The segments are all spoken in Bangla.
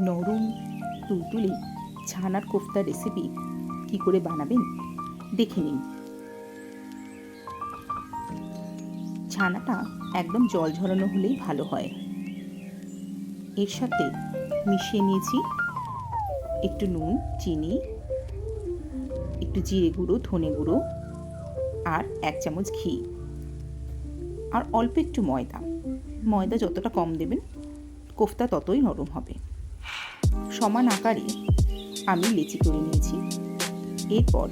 নরম তুলতুলে ছানার কোফতার রেসিপি কি করে বানাবেন দেখে নিন। ছানাটা একদম জল ঝরানো হলেই ভালো হয়। এর সাথে মিশিয়ে নিয়েছি একটু নুন, চিনি, একটু জিরে গুঁড়ো, ধনে গুঁড়ো আর 1 চামচ ঘি আর অল্প একটু ময়দা। ময়দা যতটা কম দেবেন কোফতা ততই নরম হবে। সমান আকারে আমি লেচি করে নিয়েছি। এরপর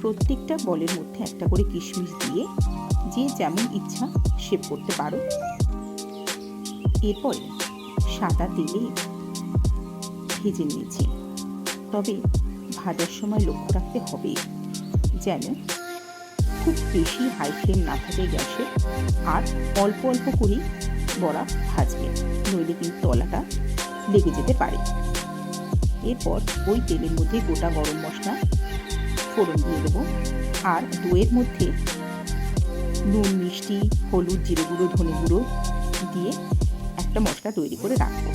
প্রত্যেকটা বলের মধ্যে একটা করে কিশমিশ দিয়ে যে যেমন ইচ্ছা শেপ করতে পারো। এরপরে সাদা তেলে ভেজে নিয়েছি, তবে ভাজার সময় লক্ষ্য রাখতে হবে যেন খুব বেশি হাই ফ্লেম না থাকে গ্যাসে, আর অল্প অল্প করেই বড়া ভাজবে, নইলে কিন্তু তলাটা লেগে যেতে পারে। এরপর ওই তেলের মধ্যে গোটা গরম মশলা ফোড়ন দিয়ে দেবো, আর দইয়ের মধ্যে নুন, মিষ্টি, হলুদ, জিরে গুঁড়ো, ধনে গুঁড়ো দিয়ে একটা মশলা তৈরি করে রাখবো।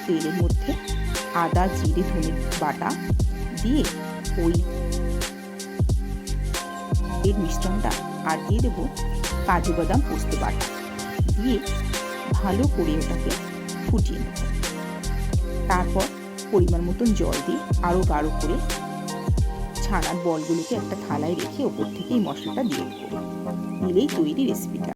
তেলের মধ্যে আদা, জিরে, ধনে বাটা দিয়ে ওই এর মিশ্রণটা আর দিয়ে দেবো কাজু বাদাম, পোস্ত বাটা দিয়ে ভালো করে ওটাকে ফুটিয়ে নেব। তারপর পরিমাণ মতন জল দিয়ে আরও গাঢ় করে ছানার বলগুলোকে একটা থালায় রেখে ওপর থেকে এই মশলাটা দিয়ে দেবো। দিলেই তৈরি রেসিপিটা।